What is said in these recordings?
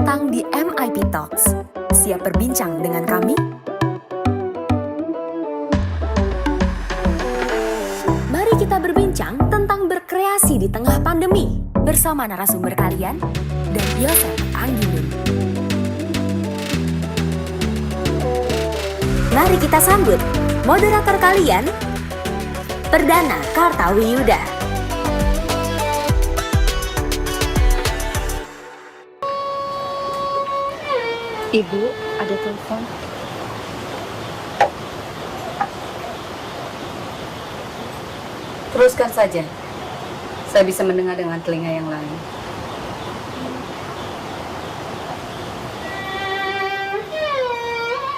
datang di MIP Talks. Siap berbincang dengan kami? Mari kita berbincang tentang berkreasi di tengah pandemi bersama narasumber kalian dan Yosef Angginun. Mari kita sambut moderator kalian, Perdana Kartawiyuda. Ibu, ada telepon. Teruskan saja. Saya bisa mendengar dengan telinga yang lain.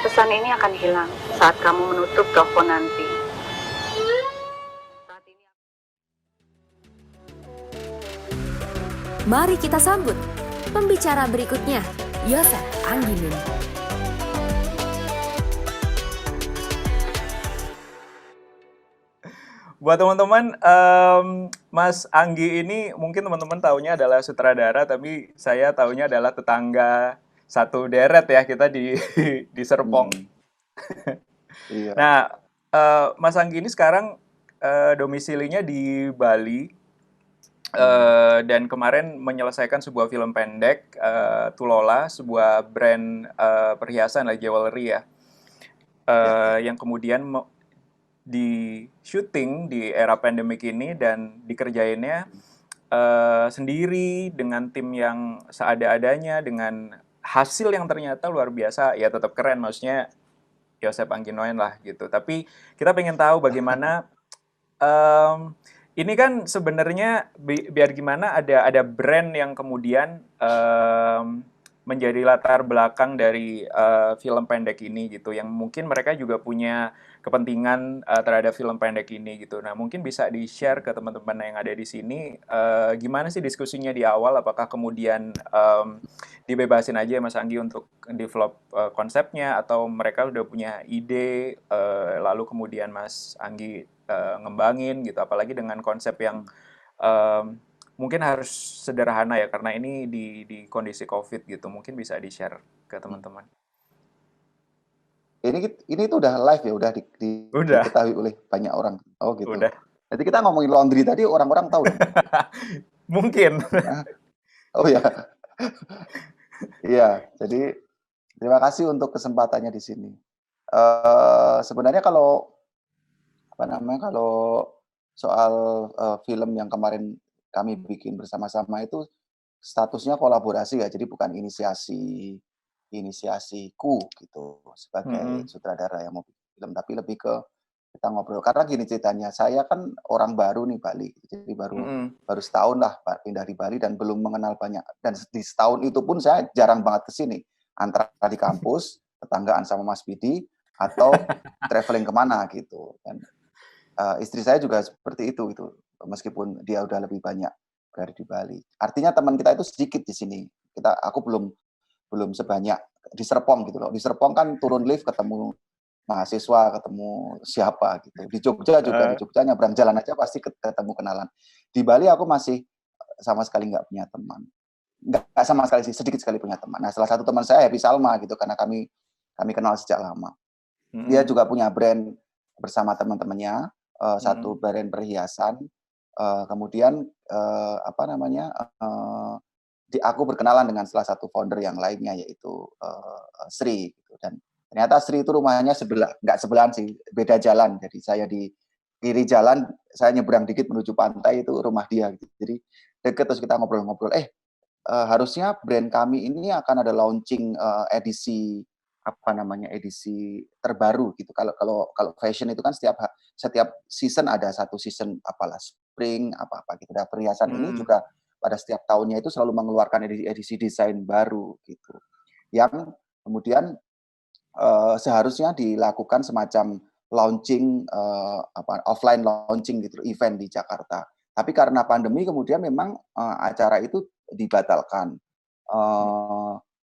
Pesan ini akan hilang saat kamu menutup telepon nanti. Mari kita sambut pembicara berikutnya, Yosef Angginun. Buat teman-teman, Mas Anggi ini mungkin teman-teman taunya adalah sutradara, tapi saya taunya adalah tetangga satu deret ya, kita di Serpong. Iya. Nah, Mas Anggi ini sekarang domisilinya di Bali, dan kemarin menyelesaikan sebuah film pendek, Tulola, sebuah brand perhiasan lah, jewelry ya, yang kemudian di syuting di era pandemik ini dan dikerjainnya sendiri dengan tim yang seada-adanya, dengan hasil yang ternyata luar biasa. Ya tetap keren, maksudnya Yosef Angginun lah gitu. Tapi kita pengen tahu bagaimana ini kan sebenarnya biar gimana ada brand yang kemudian menjadi latar belakang dari film pendek ini gitu, yang mungkin mereka juga punya kepentingan terhadap film pendek ini gitu. Nah, mungkin bisa di-share ke teman-teman yang ada di sini, gimana sih diskusinya di awal? Apakah kemudian dibebasin aja Mas Anggi untuk develop konsepnya, atau mereka udah punya ide, lalu kemudian Mas Anggi ngembangin gitu, apalagi dengan konsep yang mungkin harus sederhana ya, karena ini di kondisi COVID gitu. Mungkin bisa di-share ke teman-teman. Ini tuh udah live ya, udah Udah. diketahui oleh banyak orang. Oh gitu. Udah. Jadi kita ngomongin laundry tadi, orang-orang tahu dong. Mungkin. Oh ya. Iya, jadi terima kasih untuk kesempatannya di sini. Sebenarnya kalau soal film yang kemarin kami bikin bersama-sama itu statusnya kolaborasi ya, jadi bukan inisiasiku gitu sebagai sutradara yang mau bikin film, tapi lebih ke kita ngobrol. Karena gini ceritanya, saya kan orang baru nih Bali, jadi baru setahun lah pindah di Bali dan belum mengenal banyak. Dan di setahun itu pun saya jarang banget ke sini, antara di kampus, tetanggaan sama Mas Bidi, atau traveling kemana gitu. Dan istri saya juga seperti itu, meskipun dia udah lebih banyak berada di Bali. Artinya teman kita itu sedikit di sini. Aku belum sebanyak di Serpong gitu loh. Di Serpong kan turun lift ketemu mahasiswa, ketemu siapa gitu. Di Jogja juga, di Jogja nyebrang jalan aja pasti ketemu kenalan. Di Bali aku masih sama sekali nggak punya teman. Nggak sama sekali sih, sedikit sekali punya teman. Nah, salah satu teman saya Happy Salma gitu, karena kami kenal sejak lama. Dia juga punya brand bersama teman-temannya, satu brand perhiasan. Kemudian aku berkenalan dengan salah satu founder yang lainnya, yaitu Sri gitu. Dan ternyata Sri itu rumahnya nggak sebelahan sih, beda jalan. Jadi saya di kiri jalan, saya nyebrang dikit menuju pantai, itu rumah dia gitu. Jadi deket, terus kita ngobrol-ngobrol, harusnya brand kami ini akan ada launching edisi terbaru gitu. Kalau fashion itu kan setiap season ada satu season, apalah spring apa gitu. Dan perhiasan ini juga pada setiap tahunnya itu selalu mengeluarkan edisi desain baru gitu. Yang kemudian seharusnya dilakukan semacam launching offline launching gitu, event di Jakarta. Tapi karena pandemi kemudian memang acara itu dibatalkan.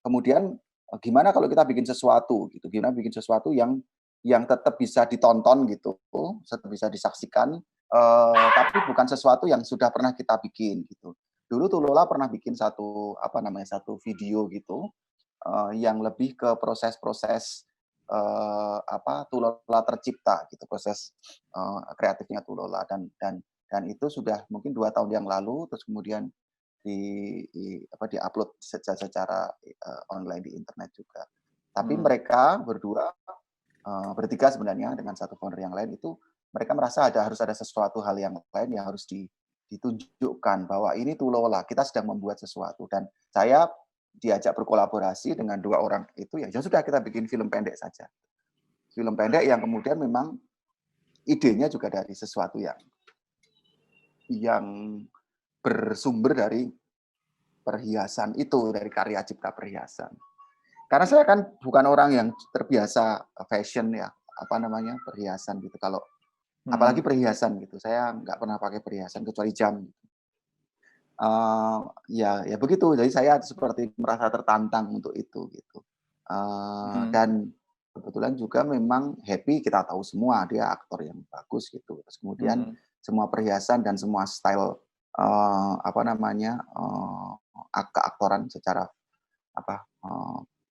Kemudian gimana kalau kita bikin sesuatu gitu, gimana bikin sesuatu yang tetap bisa ditonton gitu, tetap bisa disaksikan, tapi bukan sesuatu yang sudah pernah kita bikin gitu. dulu Tulola pernah bikin satu video gitu, yang lebih ke proses-proses, Tulola tercipta gitu, proses, kreatifnya Tulola dan itu sudah mungkin 2 tahun yang lalu, terus kemudian di-upload secara, online di internet juga. Tapi mereka berdua, bertiga sebenarnya dengan satu founder yang lain itu, mereka merasa harus ada sesuatu hal yang lain yang harus ditunjukkan bahwa ini Tulola, kita sedang membuat sesuatu dan saya diajak berkolaborasi dengan 2 orang itu, ya sudah kita bikin film pendek saja. Film pendek yang kemudian memang idenya juga dari sesuatu yang bersumber dari perhiasan itu, dari karya cipta perhiasan. Karena saya kan bukan orang yang terbiasa fashion ya, perhiasan gitu. Kalau apalagi perhiasan gitu, saya nggak pernah pakai perhiasan kecuali jam. Ya begitu. Jadi saya seperti merasa tertantang untuk itu gitu. Dan kebetulan juga memang Happy kita tahu semua dia aktor yang bagus gitu. Terus kemudian semua perhiasan dan semua style keaktoran secara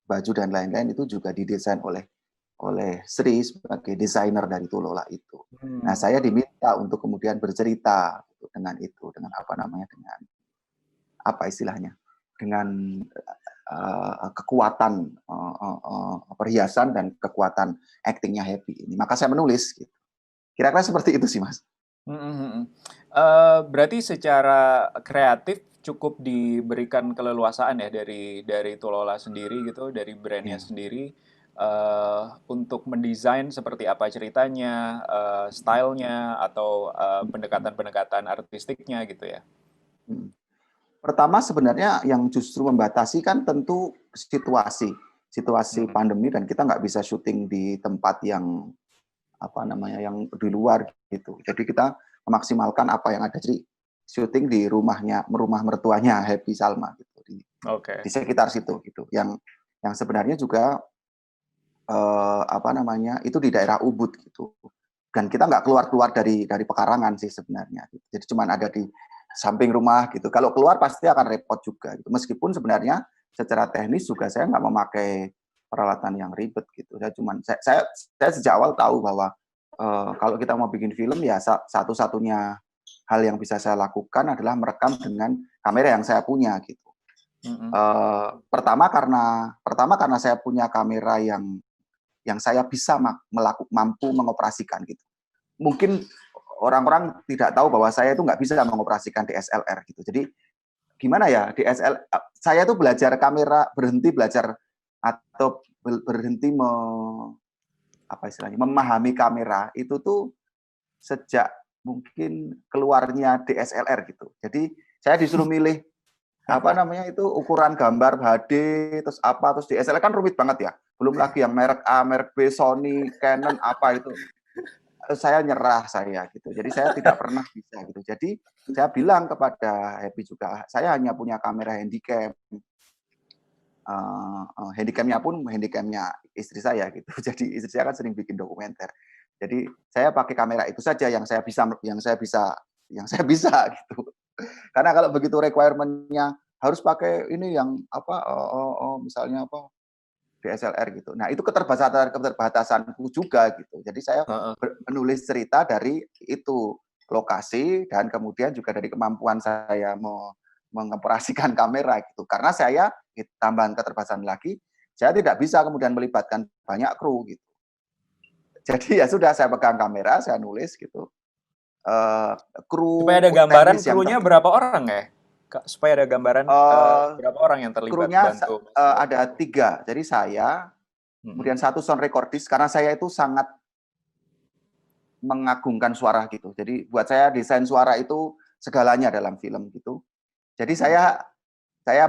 baju dan lain-lain itu juga didesain oleh Sri sebagai desainer dari Tulola itu. Nah, saya diminta untuk kemudian bercerita dengan kekuatan perhiasan dan kekuatan aktingnya Happy ini. Maka saya menulis gitu. Kira-kira seperti itu sih, Mas. Berarti secara kreatif cukup diberikan keleluasaan ya dari Tulola sendiri gitu, dari brandnya sendiri untuk mendesain seperti apa ceritanya, stylenya atau pendekatan-pendekatan artistiknya gitu ya. Pertama sebenarnya yang justru membatasi kan tentu situasi pandemi dan kita nggak bisa syuting di tempat yang yang di luar gitu. Jadi kita memaksimalkan apa yang ada. Jadi syuting di rumah mertuanya Happy Salma gitu di sekitar situ gitu. Yang sebenarnya juga itu di daerah Ubud gitu. Dan kita nggak keluar dari pekarangan sih sebenarnya. Jadi cuma ada di samping rumah gitu. Kalau keluar pasti akan repot juga gitu. Meskipun sebenarnya secara teknis juga saya nggak memakai peralatan yang ribet gitu. Saya sejak awal tahu bahwa kalau kita mau bikin film ya satu-satunya hal yang bisa saya lakukan adalah merekam dengan kamera yang saya punya gitu. Pertama karena saya punya kamera yang saya bisa mampu mengoperasikan gitu. Mungkin orang-orang tidak tahu bahwa saya itu nggak bisa mengoperasikan DSLR gitu. Jadi gimana ya saya tuh belajar kamera, berhenti belajar atau berhenti memahami kamera itu tuh sejak mungkin keluarnya DSLR gitu. Jadi saya disuruh milih ukuran gambar HD terus DSLR kan rumit banget ya. Belum lagi yang merek A, merek B, Sony, Canon itu. Saya nyerah gitu. Jadi saya tidak pernah bisa gitu. Jadi saya bilang kepada Happy juga, saya hanya punya kamera handycam. Handycamnya pun handycamnya istri saya gitu. Jadi istri saya kan sering bikin dokumenter. Jadi saya pakai kamera itu saja yang saya bisa gitu. Karena kalau begitu requirement-nya harus pakai ini yang misalnya DSLR gitu. Nah, itu keterbatasanku juga gitu. Jadi saya menulis cerita dari itu lokasi dan kemudian juga dari kemampuan saya mengoperasikan kamera gitu. Karena saya tambahan keterbatasan lagi, saya tidak bisa kemudian melibatkan banyak kru gitu. Jadi ya sudah saya pegang kamera, saya nulis gitu. Kru supaya ada gambaran krunya berapa orang ya? Supaya ada gambaran berapa orang yang terlibat krunya bantu? Ada 3. Jadi saya, kemudian 1 sound recordist, karena saya itu sangat mengagungkan suara gitu. Jadi buat saya desain suara itu segalanya dalam film gitu. Jadi saya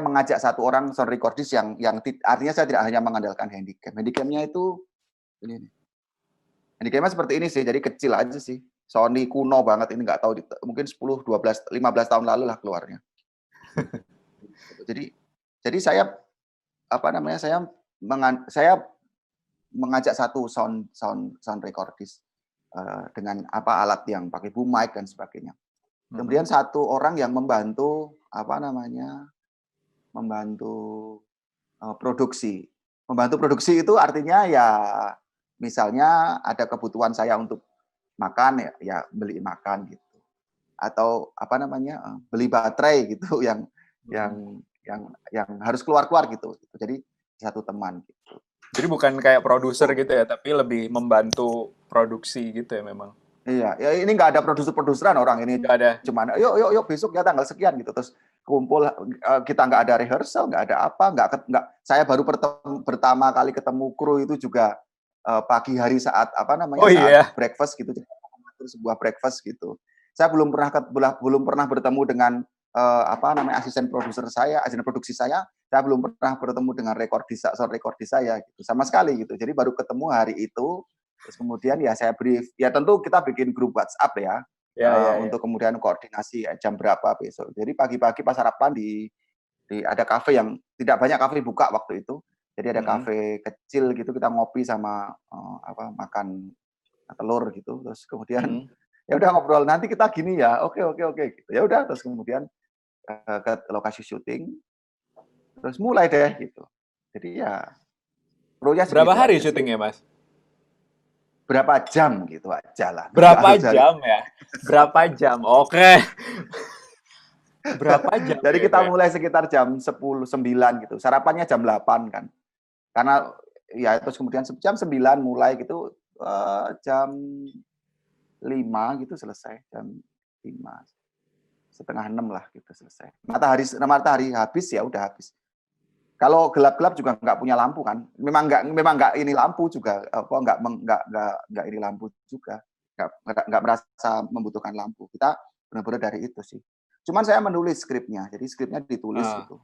mengajak 1 orang sound recordist yang artinya saya tidak hanya mengandalkan handycam. Handycamnya itu ini. Handycamnya seperti ini sih, jadi kecil aja sih. Sony kuno banget ini, nggak tahu mungkin 10, 12, 15 tahun lalu lah keluarnya. Jadi saya mengajak 1 sound recordist dengan alat yang pakai boom mic dan sebagainya. Kemudian 1 orang yang membantu apa namanya, membantu, produksi. Membantu produksi itu artinya ya misalnya ada kebutuhan saya untuk makan ya beli makan gitu. Atau apa namanya, beli baterai gitu yang yang harus keluar-keluar gitu. Jadi satu teman gitu. Jadi bukan kayak produser gitu ya, tapi lebih membantu produksi gitu ya memang. Iya, ya ini nggak ada produser-produseran orang ini, Nggak ada. cuman yuk besok ya tanggal sekian gitu, terus kumpul, kita nggak ada rehearsal, nggak ada apa, nggak saya baru pertama kali ketemu kru itu juga pagi hari saat apa namanya saat breakfast gitu, sebuah breakfast gitu. Saya belum pernah bertemu dengan apa namanya asisten produksi saya belum pernah bertemu dengan sound record saya gitu sama sekali gitu. Jadi baru ketemu hari itu. Terus kemudian ya saya brief, ya tentu kita bikin grup WhatsApp ya, untuk kemudian koordinasi jam berapa besok. Jadi pagi-pagi pas sarapan di ada kafe yang tidak banyak kafe buka waktu itu. Jadi ada kafe kecil gitu kita ngopi sama makan telur gitu. Terus kemudian ya udah ngobrol nanti kita gini ya, oke gitu. Ya udah terus kemudian ke lokasi syuting, terus mulai deh gitu. Jadi ya berapa hari syutingnya Mas? Berapa jam gitu aja lah. Berapa jam ya? Berapa jam? Oke. Berapa jam? Jadi kita mulai sekitar jam 10, 9 gitu. Sarapannya jam 8 kan. Karena ya terus kemudian jam 9 mulai gitu, jam 5 gitu selesai. Jam 5, setengah 6 lah gitu selesai. Matahari habis ya udah habis. Kalau gelap-gelap juga nggak punya lampu kan, memang nggak ini lampu juga, nggak ini lampu juga, nggak merasa membutuhkan lampu. Kita benar-benar dari itu sih. Cuman saya menulis skripnya, jadi skripnya ditulis gitu.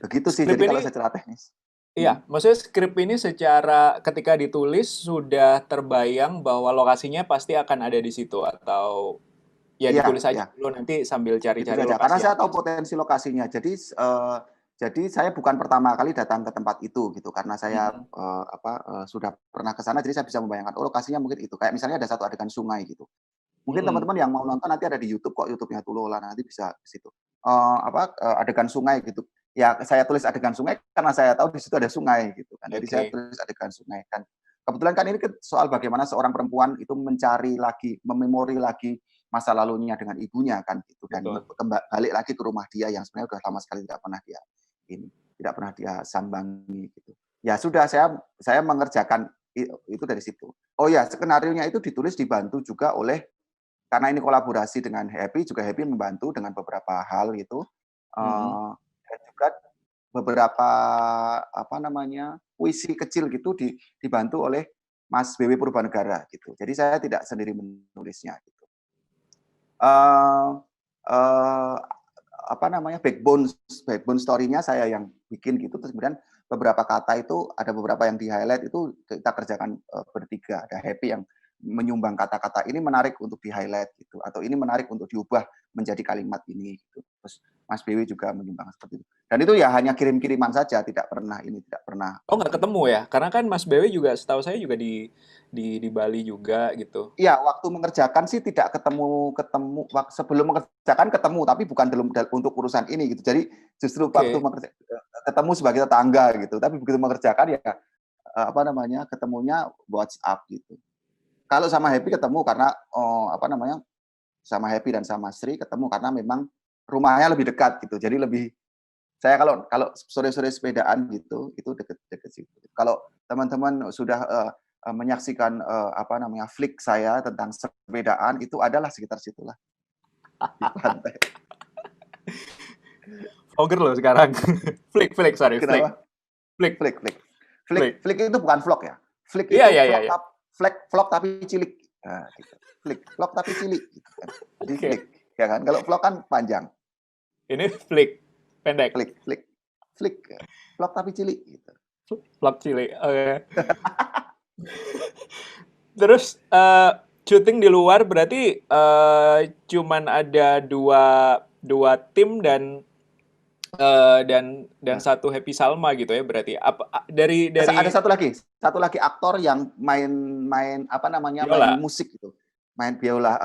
Begitu sih. Jadi kalau secara teknis. Iya, maksudnya skrip ini secara ketika ditulis sudah terbayang bahwa lokasinya pasti akan ada di situ atau ya ditulis aja dulu nanti sambil cari-cari lokasi. Karena saya tahu potensi lokasinya. Jadi saya bukan pertama kali datang ke tempat itu gitu. Karena saya sudah pernah ke sana, jadi saya bisa membayangkan lokasinya mungkin itu. Kayak misalnya ada satu adegan sungai gitu. Mungkin teman-teman yang mau nonton nanti ada di YouTube kok, YouTube-nya Tulola nanti bisa ke situ. Adegan sungai gitu. Ya saya tulis adegan sungai karena saya tahu di situ ada sungai gitu kan. Jadi saya tulis adegan sungai kan. Kebetulan kan ini soal bagaimana seorang perempuan itu mencari lagi, mememori lagi masa lalunya dengan ibunya kan gitu, dan balik lagi ke rumah dia yang sebenarnya sudah lama sekali tidak pernah dia sambangi gitu. Ya sudah saya mengerjakan itu dari situ. Oh ya, skenarionya itu ditulis dibantu juga oleh, karena ini kolaborasi dengan Happy, juga Happy membantu dengan beberapa hal gitu. Dan juga beberapa puisi kecil gitu dibantu oleh Mas BW Purbanegara gitu. Jadi saya tidak sendiri menulisnya gitu. Backbone story-nya saya yang bikin gitu. Terus kemudian beberapa kata itu ada beberapa yang di highlight itu kita kerjakan bertiga. Ada Happy yang menyumbang kata-kata ini menarik untuk di highlight gitu, atau ini menarik untuk diubah menjadi kalimat ini gitu. Terus Mas BW juga menyumbang seperti itu. Dan itu ya hanya kirim-kiriman saja, tidak pernah. Oh, nggak ketemu ya? Karena kan Mas BW juga setahu saya juga di Bali juga gitu. Iya, waktu mengerjakan sih tidak ketemu. Sebelum mengerjakan ketemu, tapi bukan untuk urusan ini gitu. Jadi justru waktu ketemu sebagai tetangga gitu. Tapi begitu mengerjakan ya ketemunya WhatsApp gitu. Kalau sama Happy ketemu karena sama Happy dan sama Sri ketemu karena memang rumahnya lebih dekat gitu. Jadi lebih, saya kalau sore-sore sepedaan gitu, itu deket situ. Kalau teman-teman sudah menyaksikan flick saya tentang sepedaan, itu adalah sekitar situlah di pantai. Vlogger loh sekarang. Flick. Kenapa? Flick itu bukan vlog ya. Flick itu vlog tapi cilik. Nah, gitu. Vlog tapi cilik. Gitu kan. Jadi flick, ya kan? Kalau vlog kan panjang. Ini flick, pendek. Flick. Vlog tapi cilik. Gitu. Vlog cilik, oke. Terus syuting di luar berarti cuman ada dua tim dan satu Happy Salma gitu ya berarti. Dari ada satu lagi aktor yang main musik gitu. main biola,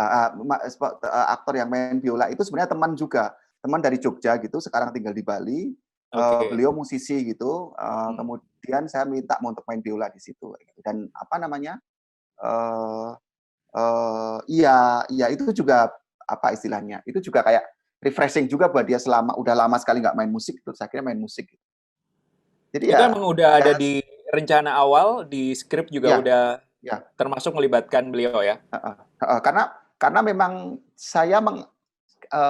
aktor yang main biola itu sebenarnya teman juga, teman dari Jogja gitu, sekarang tinggal di Bali. Beliau musisi gitu, kemudian saya minta untuk main biola di situ, gitu. Dan apa namanya, iya itu juga apa istilahnya, itu juga kayak refreshing juga buat dia udah lama sekali nggak main musik, terus akhirnya main musik. Jadi Itu ya, emang udah ada di rencana awal, di skrip juga ya, udah ya, termasuk melibatkan beliau ya? karena memang saya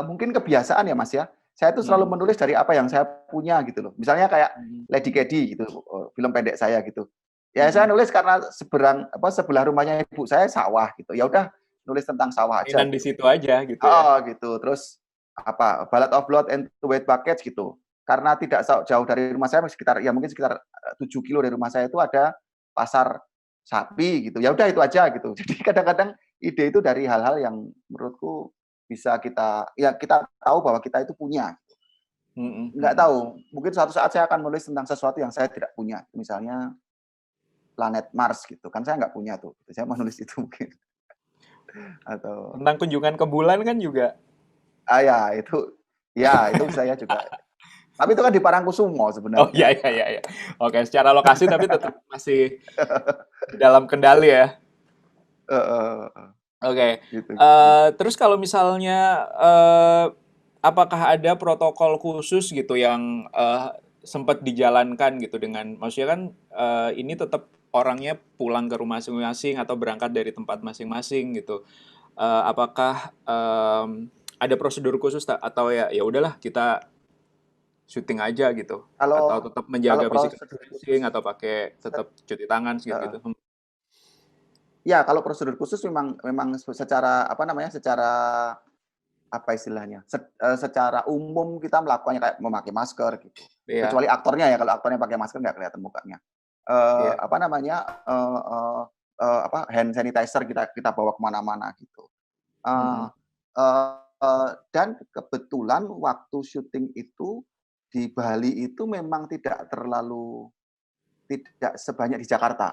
mungkin kebiasaan ya Mas ya, saya itu selalu menulis dari apa yang saya punya gitu loh. Misalnya kayak Lady Caddy gitu, film pendek saya gitu. Ya saya nulis karena sebelah rumahnya ibu saya sawah gitu. Ya udah nulis tentang sawah aja Mainan di gitu. situ aja gitu ya? Gitu. Terus Ballad of Blood and Two White Buckets gitu. Karena tidak jauh dari rumah saya mungkin sekitar 7 kilo dari rumah saya itu ada pasar sapi gitu. Ya udah itu aja gitu. Jadi kadang-kadang ide itu dari hal-hal yang menurutku bisa kita tahu bahwa kita itu punya. Nggak tahu, mungkin suatu saat saya akan menulis tentang sesuatu yang saya tidak punya. Misalnya planet Mars gitu, kan saya nggak punya tuh. Saya mau nulis itu mungkin. Atau Tentang kunjungan ke bulan kan juga. itu saya juga. Tapi itu kan di Parangkusumo sebenarnya. Oh iya. Oke, secara lokasi tapi tetap masih dalam kendali ya. Oke. Gitu. Terus kalau misalnya apakah ada protokol khusus gitu yang sempat dijalankan gitu dengan, maksudnya kan ini tetap orangnya pulang ke rumah masing-masing atau berangkat dari tempat masing-masing gitu. Apakah ada prosedur khusus atau ya udahlah kita syuting aja gitu, atau tetap menjaga physical distancing atau pakai tetap cuci tangan gitu. Ya, kalau prosedur khusus memang secara apa istilahnya, secara umum kita melakukannya kayak memakai masker gitu. Kecuali aktornya ya, kalau aktornya pakai masker nggak kelihatan mukanya. Hand sanitizer kita bawa kemana-mana gitu. Dan kebetulan waktu syuting itu di Bali itu memang tidak sebanyak di Jakarta,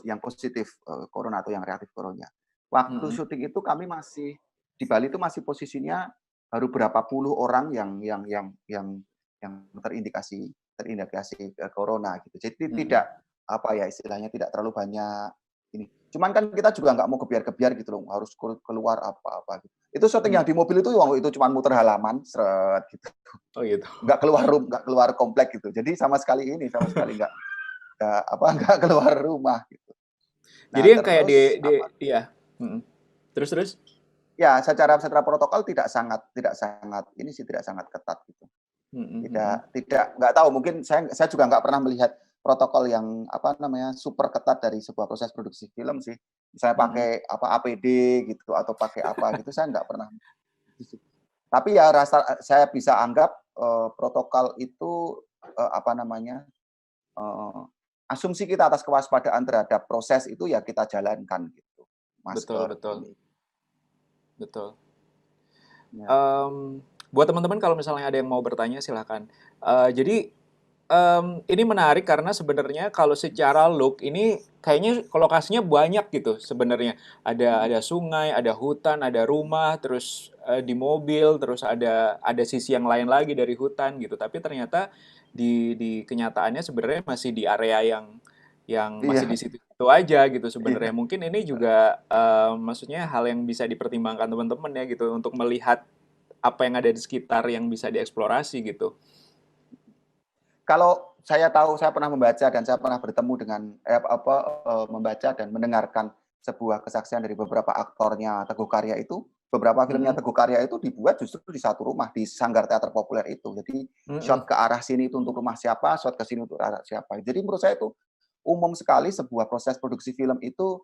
yang positif corona atau yang reaktif corona. Waktu syuting itu kami masih di Bali itu masih posisinya baru berapa puluh orang yang terindikasi corona gitu. Jadi tidak istilahnya tidak terlalu banyak ini. Cuman kan kita juga nggak mau kebiar-kebiar gitu loh, harus keluar apa-apa gitu. Itu syuting yang di mobil itu cuma muter halaman, seret gitu. Oh gitu. Nggak keluar komplek gitu. Jadi sama sekali nggak keluar rumah gitu. Nah, jadi yang kayak terus ya secara protokol tidak sangat ketat gitu. Nggak tahu, mungkin saya juga nggak pernah melihat protokol yang super ketat dari sebuah proses produksi film sih. Misalnya pakai APD gitu atau pakai apa gitu, saya nggak pernah. Tapi ya saya bisa anggap protokol itu asumsi kita atas kewaspadaan terhadap proses itu ya kita jalankan gitu. Betul. Ya. Buat teman-teman kalau misalnya ada yang mau bertanya silahkan. Jadi ini menarik karena sebenarnya kalau secara look ini kayaknya lokasinya banyak gitu sebenarnya. Ada sungai, ada hutan, ada rumah, terus di mobil, terus ada sisi yang lain lagi dari hutan gitu. Tapi ternyata di kenyataannya sebenarnya masih di area yang masih di situ aja gitu sebenarnya. Mungkin ini juga maksudnya hal yang bisa dipertimbangkan teman-teman ya gitu untuk melihat apa yang ada di sekitar yang bisa dieksplorasi gitu. Kalau saya pernah membaca dan saya pernah bertemu dengan membaca dan mendengarkan sebuah kesaksian dari beberapa aktornya Teguh Karya itu, beberapa filmnya Teguh Karya itu dibuat justru di satu rumah di Sanggar Teater Populer itu. Jadi shot ke arah sini itu untuk rumah siapa, shot ke sini untuk arah siapa. Jadi menurut saya itu umum sekali sebuah proses produksi film itu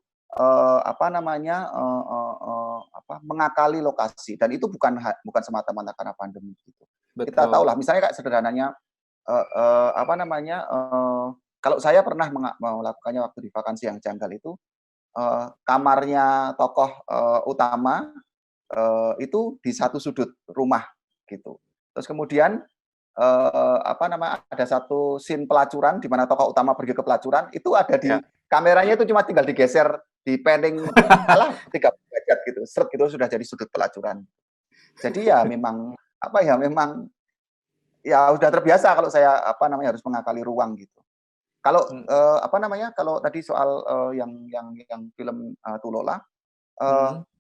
mengakali lokasi, dan itu bukan semata-mata karena pandemi gitu. Betul. Kita tahu lah, misalnya kayak sederhananya kalau saya pernah melakukannya waktu di Vakansi yang Janggal itu, kamarnya tokoh utama itu di satu sudut rumah gitu. Terus kemudian ada satu scene pelacuran di mana tokoh utama pergi ke pelacuran, itu ada di kameranya itu cuma tinggal digeser dipending alah 30 derajat gitu, seret gitu sudah jadi sudut pelacuran. Jadi ya memang apa ya, memang ya udah terbiasa kalau saya apa namanya harus mengakali ruang gitu. Kalau apa namanya, kalau tadi soal yang film Tulola,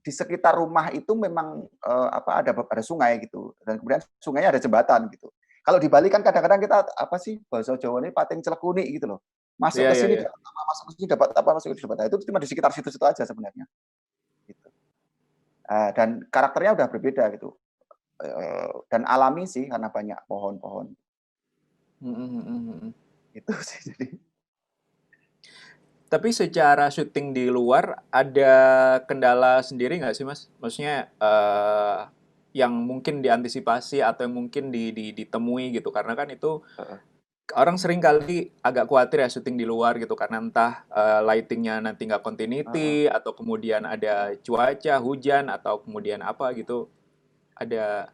di sekitar rumah itu memang apa ada sungai gitu dan kemudian sungainya ada jembatan gitu. Kalau di Bali kan kadang-kadang kita apa sih bahasa Jawa ini pating celekuni gitu loh. Masuk Iya, ke iya, sini iya. dapat apa, masuk ke sini dapat apa, masuk ke sini dapat apa. Itu cuma di sekitar situ-situ aja sebenarnya. Gitu. Dan karakternya udah berbeda gitu. Dan alami sih karena banyak pohon-pohon. Itu sih jadi. Tapi secara syuting di luar ada kendala sendiri nggak sih Mas? Maksudnya yang mungkin diantisipasi atau yang mungkin ditemui gitu karena kan itu orang sering kali agak khawatir ya syuting di luar gitu karena entah lightingnya nanti nggak continuity atau kemudian ada cuaca hujan atau kemudian apa gitu ada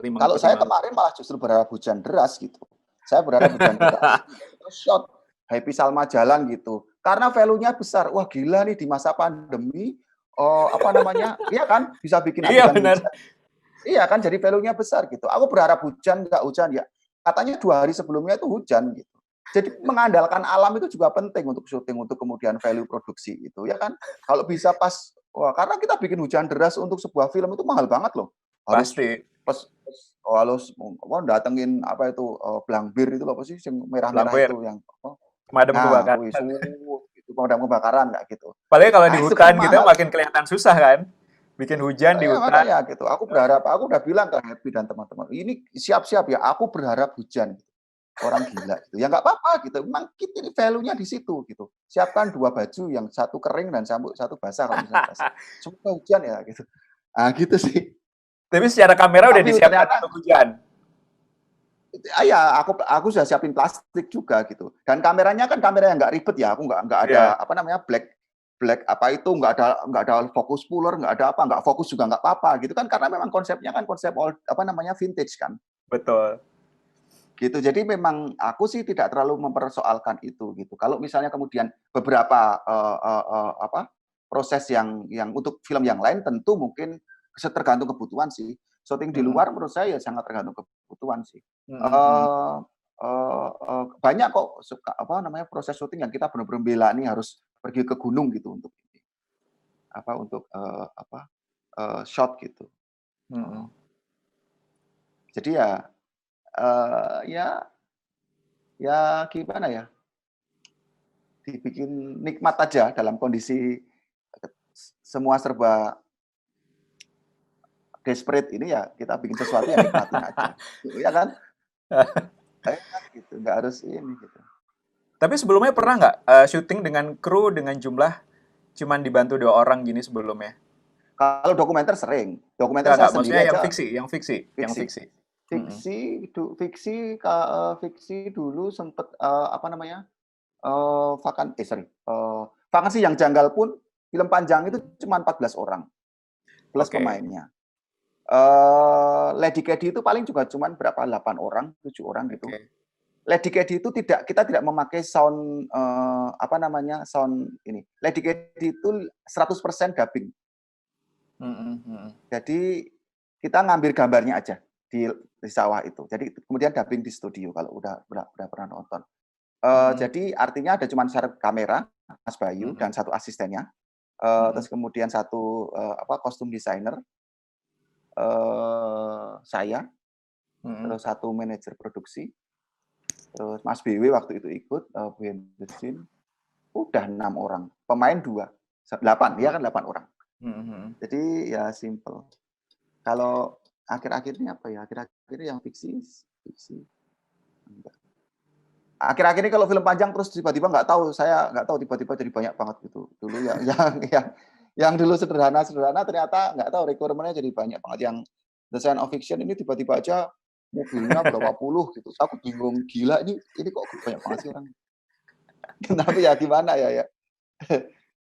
Kalau saya pertimbangan. kemarin malah justru berharap hujan deras gitu. Saya berharap hujan deras. Terus shot Happy Salma jalan gitu. Karena value-nya besar. Wah gila nih di masa pandemi. Apa namanya? Iya kan? Bisa bikin Iya adegan benar. hujan. Iya kan? Jadi value-nya besar gitu. Aku berharap hujan, nggak hujan ya. Katanya 2 hari sebelumnya itu hujan gitu. Jadi mengandalkan alam itu juga penting untuk syuting, untuk kemudian value produksi itu ya kan. Kalau bisa pas, wah karena kita bikin hujan deras untuk sebuah film itu mahal banget loh. Harus Pasti. harus datengin apa itu Blangkbir itu apa sih yang merah-merah Blangkbir. itu yang Pemadam kebakaran. kuis itu pemadam kebakaran kayak gitu. Apalagi kalau di Itu hutan kan gitu mahal. makin kelihatan susah kan. Bikin hujan di Ya, hutan. makanya gitu. Aku berharap, aku udah bilang ke Happy dan teman-teman, ini siap-siap ya. Aku berharap hujan. Orang gila gitu. Ya nggak apa-apa gitu. Memang ini value-nya di situ gitu. Siapkan 2 baju, yang satu kering dan satu basah kalau misalnya basah. Semoga hujan ya gitu. Gitu sih. Tapi secara kamera udah Tapi disiapkan ternyata untuk hujan. ya aku sudah siapin plastik juga gitu. Dan kameranya kan kamera yang nggak ribet ya. Aku nggak ada apa namanya black apa itu, nggak ada fokus puller, nggak fokus juga nggak apa-apa gitu kan, karena memang konsepnya kan konsep apa namanya vintage kan. Betul. Gitu. Jadi memang aku sih tidak terlalu mempersoalkan itu gitu. Kalau misalnya kemudian beberapa apa proses yang untuk film yang lain tentu mungkin tergantung kebutuhan sih. Syuting di luar menurut saya ya sangat tergantung kebutuhan sih. Banyak kok suka apa namanya proses syuting yang kita benar-benar bela nih harus pergi ke gunung gitu untuk apa untuk shot gitu. Jadi ya ya gimana ya, dibikin nikmat aja dalam kondisi semua serba desperate ini ya, kita bikin sesuatu yang nikmatin aja, ya kan? Gitu, nggak harus ini gitu. Tapi sebelumnya pernah nggak syuting dengan kru dengan jumlah cuman dibantu 2 orang gini sebelumnya? Kalau dokumenter sering, dokumenter saya sendiri maksudnya aja. Fiksi dulu sempet apa namanya vakansi yang janggal pun film panjang itu cuma 14 orang plus pemainnya. Lady Caddy itu paling juga cuma berapa 8 orang, 7 orang gitu. Lady Caddy itu kita tidak memakai sound apa namanya sound ini. Lady Caddy itu 100% dubbing. Jadi kita ngambil gambarnya aja di sawah itu. Jadi kemudian dubbing di studio kalau udah pernah nonton. Jadi artinya ada cuma satu kamera Mas Bayu dan 1 asistennya. Terus kemudian 1 kostum desainer, saya, terus 1 manajer produksi, terus Mas BW waktu itu ikut behind the scene, udah 6 orang, pemain 2, 8 ya kan 8 orang. Jadi ya simple. Kalau akhir-akhir ini apa ya? Akhir-akhir ini yang fiksi. Enggak. Akhir-akhir ini kalau film panjang terus tiba-tiba saya nggak tahu tiba-tiba jadi banyak banget gitu. Dulu yang dulu sederhana ternyata nggak tahu requirement-nya jadi banyak banget. Yang The Science of Fiction ini tiba-tiba aja mobilnya berapa puluh gitu. Aku bingung, gila ini kok banyak banget sih orang. Tapi ya gimana ya.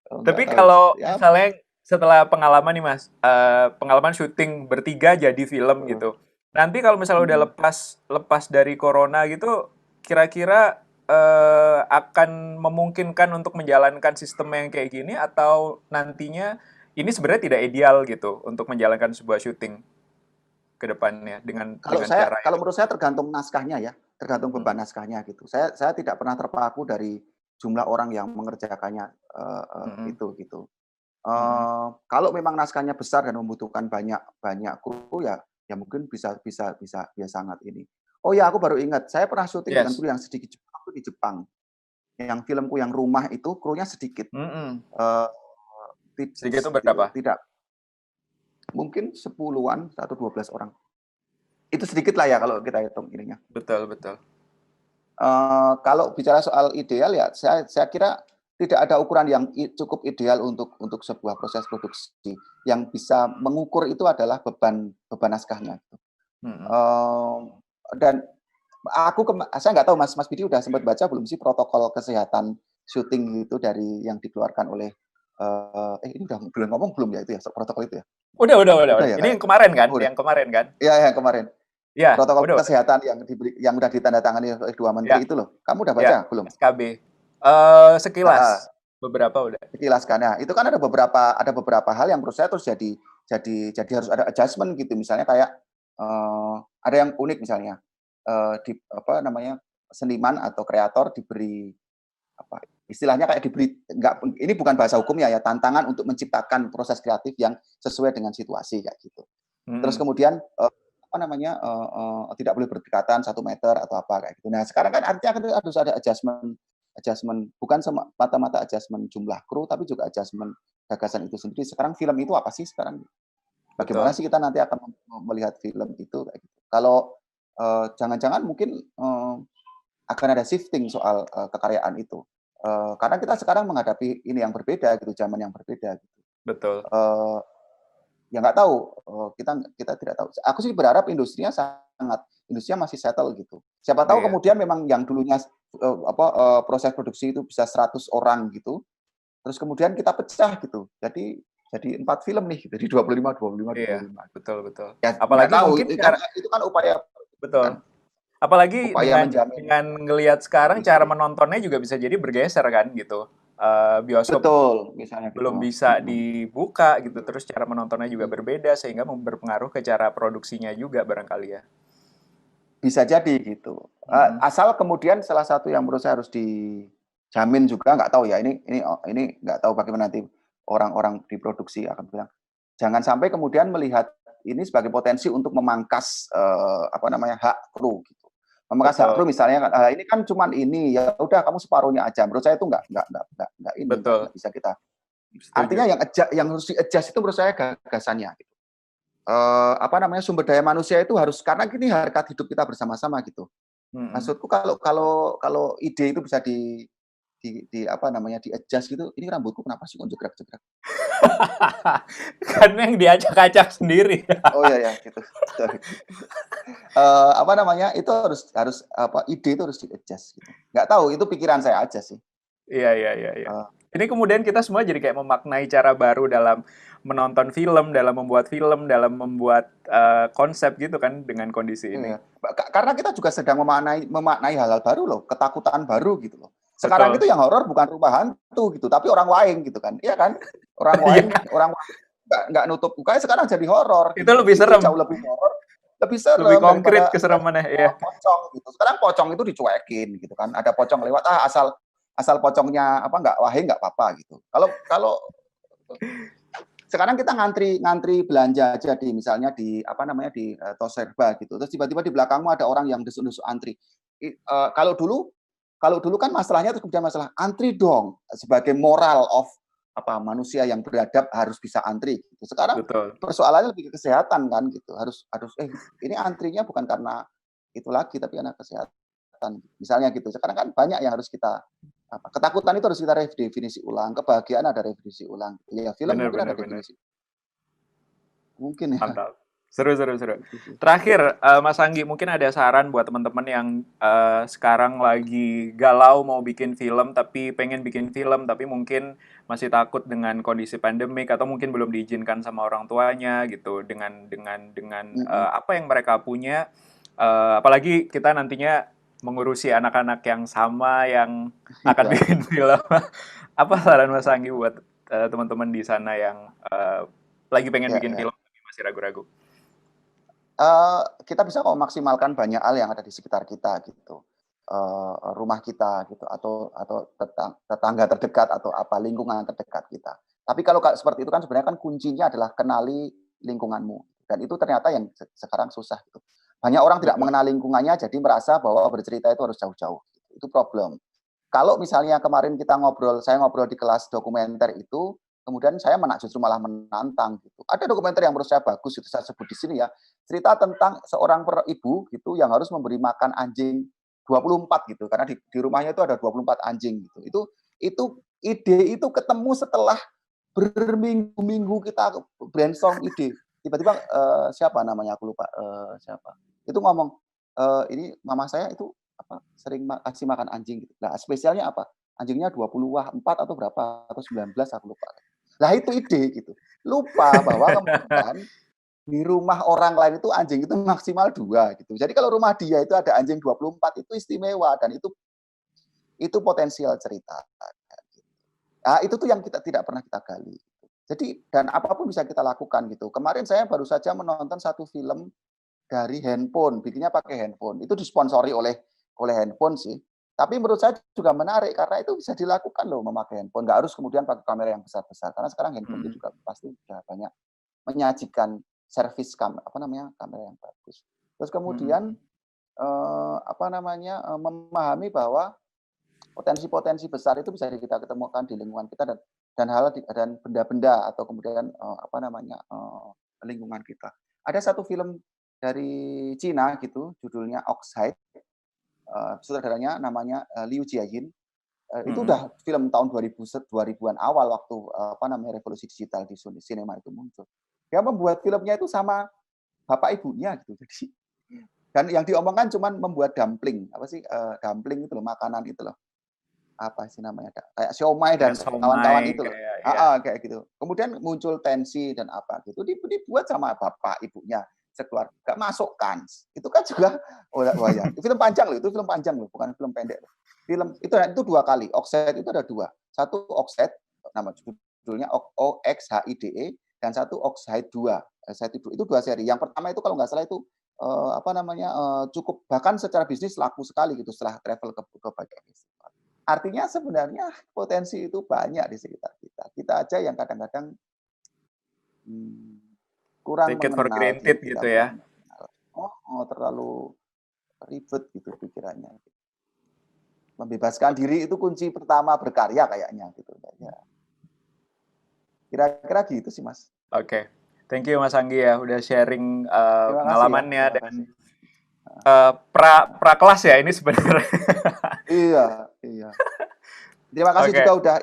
Tapi kalau misalnya setelah pengalaman nih Mas, pengalaman syuting bertiga jadi film gitu. Nanti kalau misalnya udah lepas dari corona gitu, kira-kira akan memungkinkan untuk menjalankan sistem yang kayak gini, atau nantinya ini sebenarnya tidak ideal gitu untuk menjalankan sebuah syuting ke depannya dengan cara Kalau itu? menurut saya tergantung naskahnya ya, tergantung beban naskahnya gitu. Saya tidak pernah terpaku dari jumlah orang yang mengerjakannya Mhm, itu gitu. mhm. Kalau memang naskahnya besar dan membutuhkan banyak banyak kru ya, ya mungkin bisa ya sangat ini. Oh ya, aku baru ingat, saya pernah syuting dengan Yes. kru yang sedikit juga waktu di Jepang. Yang filmku yang Rumah itu krunya sedikit. Mhm. Eee, Sedikit itu berapa? tidak mungkin 10-an atau 12 orang. Itu sedikit lah ya kalau kita hitung ininya. Betul, betul. Kalau bicara soal ideal ya, saya kira tidak ada ukuran yang cukup ideal untuk sebuah proses produksi. Yang bisa mengukur itu adalah beban beban naskahnya. Mhm. Eee, dan saya nggak tahu Mas Bidi udah sempat baca belum sih protokol kesehatan syuting itu dari yang dikeluarkan oleh, ini udah boleh ngomong belum ya itu ya, protokol itu ya? Udah. Udah ya Ini kayak yang kemarin kan? udah? Yang kemarin kan? Iya, yang kemarin. Ya, Protokol udah. kesehatan yang udah ditandatangani oleh 2 Ya, menteri itu loh, kamu udah ya, baca belum? SKB. Heeh. Sekilas, beberapa udah. Sekilas kan. Nah, itu kan ada beberapa hal yang menurut saya terus jadi harus ada adjustment gitu. Misalnya kayak, ada yang unik misalnya, di apa namanya, seniman atau kreator diberi apa, istilahnya kayak diberi enggak ini bukan bahasa hukumnya ya, tantangan untuk menciptakan proses kreatif yang sesuai dengan situasi kayak gitu. Terus Mhm, kemudian, apa namanya, tidak boleh berdekatan 1 meter atau apa kayak gitu. Nah, sekarang kan artinya kan harus ada adjustment adjustment bukan mata-mata adjustment jumlah kru, tapi juga adjustment gagasan itu sendiri. Sekarang film itu apa sih sekarang? Bagaimana betul. sih kita nanti akan melihat film itu kayak gitu. Kalau, jangan-jangan mungkin, akan ada shifting soal, kekaryaan itu. Karena kita sekarang menghadapi ini yang berbeda gitu, zaman yang berbeda gitu. Betul. Eee Ya nggak tahu, kita kita tidak tahu. Aku sih berharap industrinya masih settle gitu. Siapa tahu Iya. kemudian memang yang dulunya, proses produksi itu bisa 100 orang gitu, terus kemudian kita pecah gitu. Jadi 4 film nih, jadi 25, 25, Iya, 25. betul, betul. Ya nggak Apalagi tahu, mungkin karena itu kan upaya betul. kan, Apalagi upaya menjamin ngelihat sekarang cara industri. menontonnya juga bisa jadi bergeser kan gitu. Bioskop Betul, misalnya gitu. belum bisa Mhm, dibuka gitu, terus cara menontonnya juga mhm. berbeda sehingga berpengaruh ke cara produksinya juga barangkali ya. Bisa jadi gitu. Mhm. Asal kemudian salah satu yang menurut saya harus dijamin juga, nggak tahu ya, ini nggak tahu bagaimana nanti orang-orang di produksi akan bilang, jangan sampai kemudian melihat ini sebagai potensi untuk memangkas, apa namanya, hak kru gitu. Memangkas hak kru Betul, misalnya, ini kan cuman ini, ya udah kamu separuhnya aja. Menurut saya itu betul. nggak bisa kita artinya Setuju. yang harus di-adjust itu menurut saya gagasannya. Apa namanya, sumber daya manusia itu harus karena gini harkat hidup kita bersama-sama gitu. Mhm. Maksudku kalau ide itu bisa apa namanya, di-adjust gitu, "Ini rambutku kenapa sih kok jegrek-jegrek?" Kan yang diacak-acak sendiri. Oh ya ya, gitu, sorry. Apa namanya, itu harus harus apa, ide itu harus di-adjust gitu. Nggak tahu, itu pikiran saya aja sih. Iya. Eee, Ini kemudian kita semua jadi kayak memaknai cara baru dalam menonton film, dalam membuat, konsep gitu kan dengan kondisi ini. iya, karena kita juga sedang memaknai memaknai hal-hal baru loh, ketakutan baru gitu loh. Sekarang itu Betul. yang horor bukan rumah hantu gitu, tapi orang waing gitu kan, iya kan? Orang waing Iya, orang waing nggak nutup mukanya sekarang jadi horor itu gitu. lebih Itu serem, jauh lebih horor, lebih lebih serem konkret daripada keseremannya, iya. pocong gitu. Sekarang pocong itu dicuekin gitu kan, ada pocong lewat, asal asal pocongnya apa, nggak wahing nggak apa-apa gitu. Kalau kalau sekarang kita ngantri ngantri belanja aja misalnya di apa namanya, di, Toserba gitu, terus tiba-tiba di belakangmu ada orang yang desuk-desuk antri. Kalau dulu kan masalahnya terus kemudian masalah, "Antri dong," sebagai moral of apa, manusia yang beradab harus bisa antri gitu. Sekarang Betul. persoalannya lebih ke kesehatan kan gitu, harus harus, ini antrinya bukan karena itu lagi, tapi karena kesehatan, misalnya gitu. Sekarang kan banyak yang harus kita apa, ketakutan itu harus kita redefinisi ulang, kebahagiaan ada redefinisi ulang. Ya film Bener mungkin ada bener bener. definisi mungkin ya, Mantap. Seru. gitu sih. Terakhir, Mas Anggi, mungkin ada saran buat teman-teman yang sekarang lagi galau mau bikin film, tapi pengen bikin film, tapi mungkin masih takut dengan kondisi pandemik atau mungkin belum diizinkan sama orang tuanya gitu, dengan Mhm, apa yang mereka punya, apalagi kita nantinya mengurusi anak-anak yang sama yang akan Iya. bikin film. Apa saran Mas Anggi buat teman-teman di sana yang lagi pengen Ya, bikin ya. film tapi masih ragu-ragu? Kita bisa kok memaksimalkan banyak hal yang ada di sekitar kita gitu. Rumah kita gitu atau tetangga terdekat atau apa lingkungan terdekat kita. Tapi kalau seperti itu kan sebenarnya kan kuncinya adalah kenali lingkunganmu dan itu ternyata yang sekarang susah gitu. Banyak orang tidak Betul. mengenal lingkungannya jadi merasa bahwa bercerita itu harus jauh-jauh. Itu problem. Kalau misalnya kemarin saya ngobrol di kelas dokumenter itu, kemudian saya justru malah menantang gitu. Ada dokumenter yang menurut saya bagus itu saya sebut di sini ya. Cerita tentang seorang ibu gitu yang harus memberi makan anjing 24 gitu karena di rumahnya itu ada 24 anjing gitu. Itu ide itu ketemu setelah berminggu-minggu kita brainstorm ide. Tiba-tiba siapa namanya aku lupa siapa. Itu ngomong ini mama saya itu sering kasih makan anjing gitu. Nah, spesialnya apa? Anjingnya 24 atau berapa atau 19 aku lupa. Lah itu ide gitu. Lupa bahwa kemudian di rumah orang lain itu anjing itu maksimal 2 gitu. Jadi kalau rumah dia itu ada anjing 24 itu istimewa dan itu potensial cerita. Nah, itu tuh yang kita tidak pernah kita gali. Jadi dan apapun bisa kita lakukan gitu. Kemarin saya baru saja menonton satu film dari handphone, bikinnya pakai handphone. Itu disponsori oleh handphone sih. Tapi menurut saya juga menarik karena itu bisa dilakukan loh memakai handphone. Nggak harus kemudian pakai kamera yang besar-besar. Karena sekarang handphone itu juga pasti sudah banyak menyajikan servis kamera yang bagus. Terus kemudian memahami bahwa potensi-potensi besar itu bisa kita ketemukan di lingkungan kita dan benda-benda atau kemudian lingkungan kita. Ada satu film dari Cina gitu, judulnya Oxide. Sutradaranya namanya Liu Jiayin. Itu udah film tahun 2000-an awal waktu revolusi digital di sinema itu muncul. Dia membuat filmnya itu sama bapak ibunya gitu. Jadi dan yang diomongkan cuman membuat dumpling. Dumpling itu loh, makanan itu loh. Apa sih namanya? Kayak siomay dan kawan-kawan itu loh. Kayak gitu. Kemudian muncul tensi dan apa gitu. Dibuat sama bapak ibunya sekeluarga masukkan. Itu kan juga wayang. Film panjang loh, bukan film pendek. Film itu 2 kali. Oxide itu ada 2. Satu Oxide nama judulnya OXHIDE dan satu Oxide 2. Itu 2 seri. Yang pertama itu kalau nggak salah itu cukup bahkan secara bisnis laku sekali gitu setelah travel ke banyak festival. Artinya sebenarnya potensi itu banyak di sekitar kita. Kita aja yang kadang-kadang kurang Take it for mengenal granted diri gitu kita. ya. Terlalu ribet gitu pikirannya. Membebaskan diri itu kunci pertama berkarya kayaknya gitu. Ya. Kira-kira gitu sih Mas. Oke. Thank you Mas Anggi ya udah sharing pengalamannya ya. dan pra kelas ya ini sebenarnya. Iya. Terima kasih juga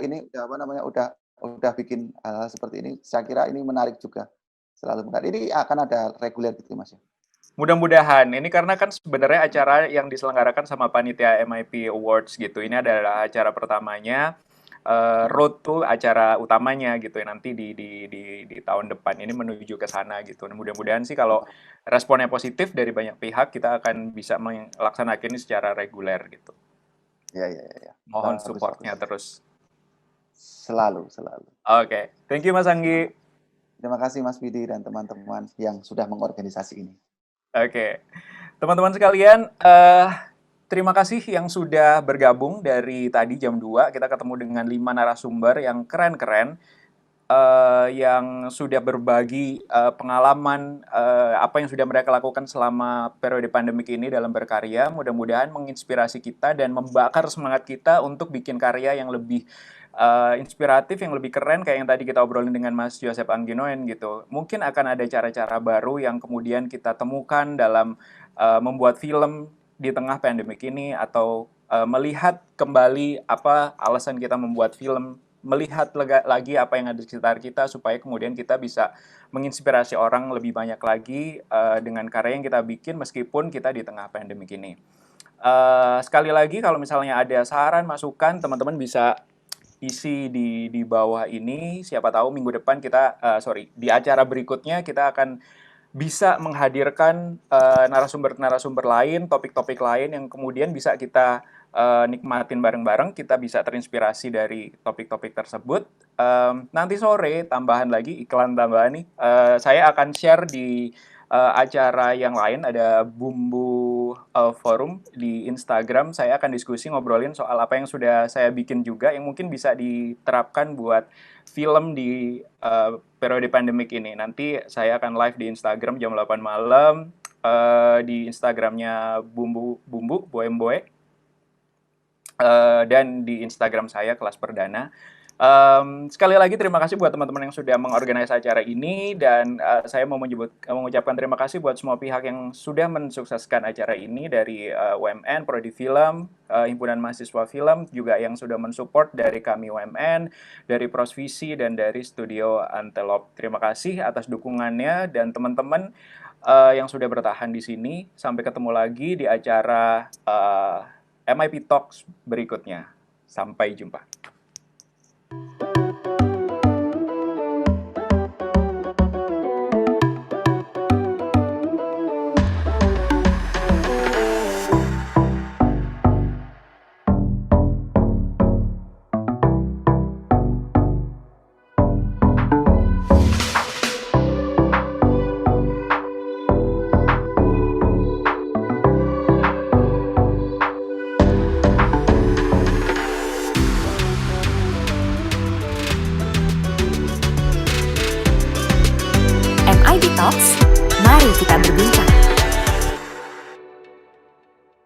udah bikin hal seperti ini. Saya kira ini menarik juga. Selalu menarik. Ini akan ada reguler gitu Mas ya. Mudah-mudahan. Ini karena kan sebenarnya acara yang diselenggarakan sama panitia MIP Awards gitu. Ini adalah acara pertamanya. Road to acara utamanya gitu ya nanti di tahun depan ini menuju ke sana gitu. Nah, mudah-mudahan sih kalau responnya positif dari banyak pihak kita akan bisa melaksanakan ini secara reguler gitu. Ya. Mohon supportnya terus. Selalu. Oke. Thank you Mas Anggi. Terima kasih Mas Widi dan teman-teman yang sudah mengorganisasi ini. Oke. Teman-teman sekalian, terima kasih yang sudah bergabung dari tadi jam 2. Kita ketemu dengan 5 narasumber yang keren-keren, yang sudah berbagi pengalaman apa yang sudah mereka lakukan selama periode pandemik ini dalam berkarya. Mudah-mudahan menginspirasi kita dan membakar semangat kita untuk bikin karya yang lebih inspiratif, yang lebih keren kayak yang tadi kita obrolin dengan Mas Joseph Angginoen gitu. Mungkin akan ada cara-cara baru yang kemudian kita temukan dalam membuat film di tengah pandemik ini atau melihat kembali apa alasan kita membuat film, melihat lagi apa yang ada di sekitar kita supaya kemudian kita bisa menginspirasi orang lebih banyak lagi dengan karya yang kita bikin meskipun kita di tengah pandemik ini. Sekali lagi kalau misalnya ada saran, masukan, teman-teman bisa isi di bawah ini. Siapa tahu minggu depan kita, di acara berikutnya kita akan bisa menghadirkan narasumber-narasumber lain, topik-topik lain yang kemudian bisa kita nikmatin bareng-bareng, kita bisa terinspirasi dari topik-topik tersebut. Nanti sore, tambahan lagi, iklan tambahan nih, saya akan share di acara yang lain, ada Bumbu Forum di Instagram. Saya akan diskusi, ngobrolin soal apa yang sudah saya bikin juga, yang mungkin bisa diterapkan buat film di periode pandemik ini. Nanti saya akan live di Instagram jam 8 malam, di Instagramnya Bumbu Boemboe, dan di Instagram saya Kelas Perdana. Sekali lagi terima kasih buat teman-teman yang sudah mengorganisasi acara ini, dan saya mau mengucapkan terima kasih buat semua pihak yang sudah mensukseskan acara ini, dari UMN, Prodi Film, Himpunan Mahasiswa Film, juga yang sudah mensupport dari kami UMN, dari Prosvisi, dan dari Studio Antelope. Terima kasih atas dukungannya, dan teman-teman yang sudah bertahan di sini. Sampai ketemu lagi di acara MIP Talks berikutnya. Sampai jumpa. MIB Talks, mari kita berbincang.